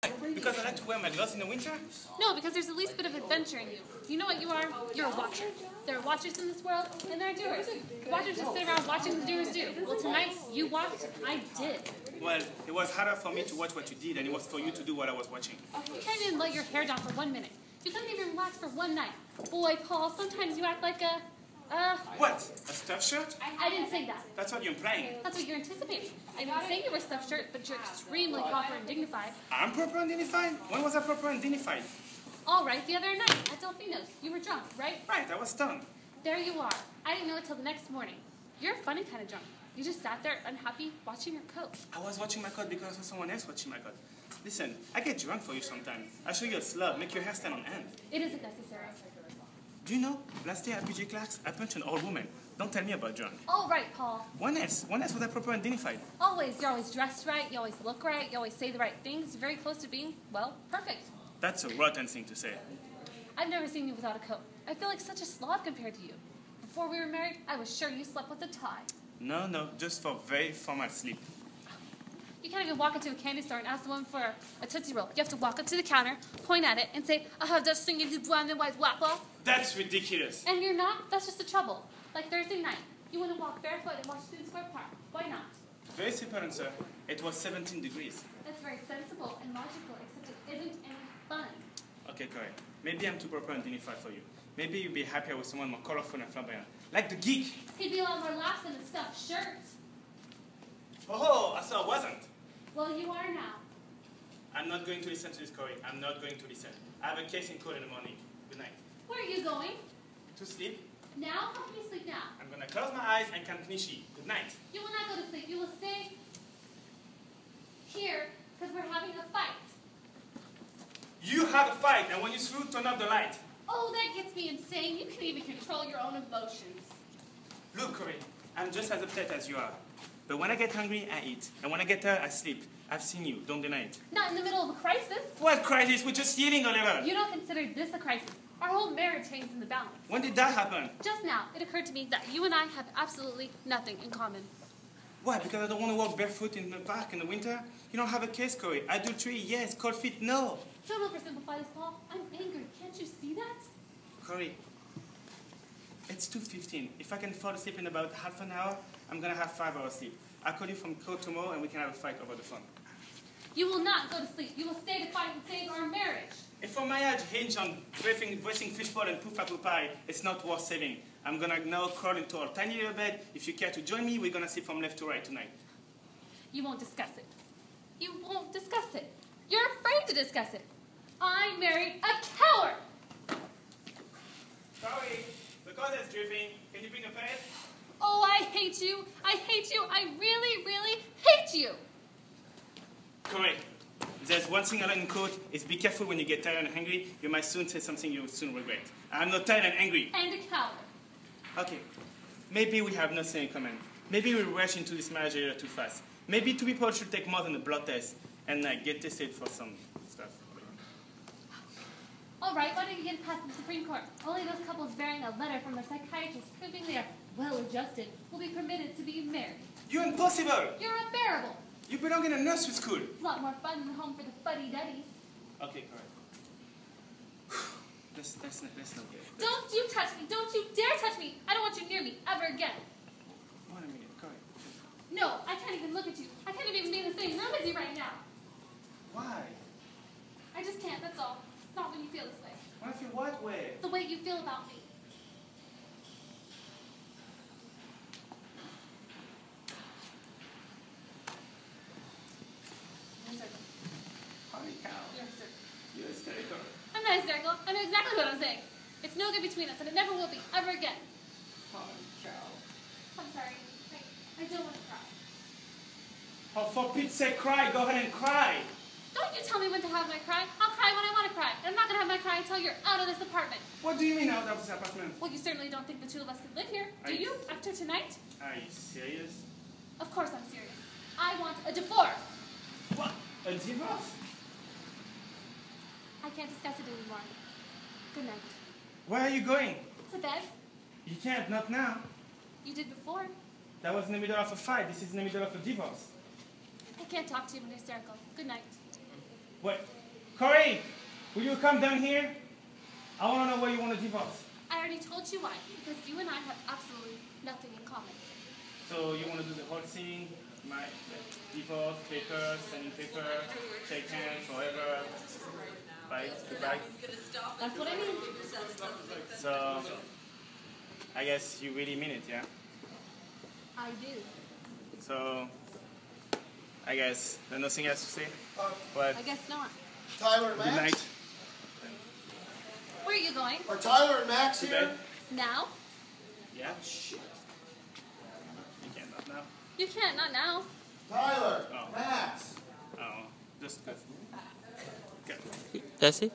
Because I like to wear my gloves in the winter? No, because there's the least bit of adventure in you. You know what you are? You're a watcher. There are watchers in this world, and there are doers. The watchers just sit around watching the doers do. Well, tonight, you watched, I did. Well, it was harder for me to watch what you did than it was for you to do what I was watching. You can't even let your hair down for 1 minute. You couldn't even relax for one night. Boy, Paul, sometimes you act like a, What? A stuffed shirt? I didn't say that. That's what you're implying. That's what you're anticipating. I didn't say you were stuffed shirt, but you're extremely proper and dignified. I'm proper and dignified? When was I proper and dignified? All right, the other night at Delfino's. You were drunk, right? Right, I was stoned. There you are. I didn't know it till the next morning. You're a funny kind of drunk. You just sat there unhappy watching your coat. I was watching my coat because I saw someone else watching my coat. Listen, I get drunk for you sometimes. I'll show you a slug, make your hair stand on end. It isn't necessary. Do you know, last year at PJ Clark's, I punched an old woman. Don't tell me about drunk. All right, Paul. When else was I proper and dignified? Always. You're always dressed right. You always look right. You always say the right things. You're very close to being, well, perfect. That's a rotten thing to say. I've never seen you without a coat. I feel like such a slob compared to you. Before we were married, I was sure you slept with a tie. No, just for very formal sleep. You can't even walk into a candy store and ask the woman for a Tootsie Roll. You have to walk up to the counter, point at it, and say, I have just singing du brown and white waffle. That's ridiculous. And you're not? That's just the trouble. Like Thursday night, you want to walk barefoot in Washington Square Park. Why not? Very simple answer. It was 17 degrees. That's very sensible and logical, except it isn't any fun. Okay, correct. Maybe I'm too proper and dignified for you. Maybe you'd be happier with someone more colorful and flamboyant. Like the geek. He'd be a lot more lax than a stuffed shirt. Oh, I thought I wasn't. Well, you are now. I'm not going to listen to this, Corey. I'm not going to listen. I have a case in court in the morning. Good night. Where are you going? To sleep? Now? How can you sleep now? I'm going to close my eyes and count Nishi. Good night. You will not go to sleep. You will stay here because we're having a fight. You had a fight, and when you threw, turn off the light. Oh, that gets me insane. You can't even control your own emotions. Look, Corey, I'm just as upset as you are. But when I get hungry, I eat. And when I get tired, I sleep. I've seen you. Don't deny it. Not in the middle of a crisis. What crisis? We're just yelling, Oliver. You don't consider this a crisis. Our whole marriage hangs in the balance. When did that happen? Just now, it occurred to me that you and I have absolutely nothing in common. Why? Because I don't want to walk barefoot in the park in the winter? You don't have a case, Corey. Adultery, yes. Cold feet, no. Don't oversimplify this, Paul. I'm angry. Can't you see that? Corey, it's 2:15. If I can fall asleep in about half an hour, I'm going to have 5 hours sleep. I'll call you from court tomorrow and we can have a fight over the phone. You will not go to sleep. You will stay to fight and save our marriage. If our marriage hinged on breathing fishbowl and poof apple pie, it's not worth saving. I'm going to now crawl into our tiny little bed. If you care to join me, we're going to sleep from left to right tonight. You won't discuss it. You won't discuss it. You're afraid to discuss it. I married a coward. Sorry, the closet's dripping. Can you bring a pad? Oh, I hate you. I hate you. I really, really hate you. Correct. There's one thing I learned in court is be careful when you get tired and angry. You might soon say something you will soon regret. I'm not tired and angry. And a coward. Okay. Maybe we have nothing in common. Maybe we rush into this marriage a little too fast. Maybe two people should take more than a blood test and get tested for some stuff. All right, why don't you get past the Supreme Court? Only those couples bearing a letter from their psychiatrist proving they are well-adjusted will be permitted to be married. You're impossible! You're unbearable. You belong in a nursery school. It's a lot more fun than home for the fuddy-duddies. Okay, correct. Let's not get it. Don't you touch me. Don't you dare touch me. I don't want you near me ever again. 1 minute, correct. No, I can't even look at you. I can't even be in the same room as you right now. Why? I just can't, that's all. Not when you feel this way. When I feel what way? The way you feel about me. Holy cow. You're hysterical. I'm not hysterical. I know exactly what I'm saying. It's no good between us, and it never will be, ever again. Holy cow. I'm sorry. I don't want to cry. Oh, for Pete's sake, cry. Go ahead and cry. Don't you tell me when to have my cry. I'll cry when I want to cry. And I'm not going to have my cry until you're out of this apartment. What do you mean out of this apartment? Well, you certainly don't think the two of us could live here, do Are you? After tonight? Are you serious? Of course I'm serious. I want a divorce. What? A divorce? I can't discuss it anymore. Good night. Where are you going? To bed? You can't, not now. You did before. That was in the middle of a fight. This is in the middle of a divorce. I can't talk to you when you're hysterical. Good night. Wait, Corey, will you come down here? I want to know why you want to divorce. I already told you why, because you and I have absolutely nothing in common. So you want to do the whole thing, divorce, paper, sending paper, shake hands, forever, bye, goodbye. That's what I mean. So I guess you really mean it, yeah? I do. So I guess there's nothing else to say. But I guess not. Tyler and good Max? night. Where are you going? Are Tyler and Max Good here? night. Now? Yeah? Shit. You can't not now. You can't, not now. Tyler, Oh. Max. Oh, just good. Okay. That's it?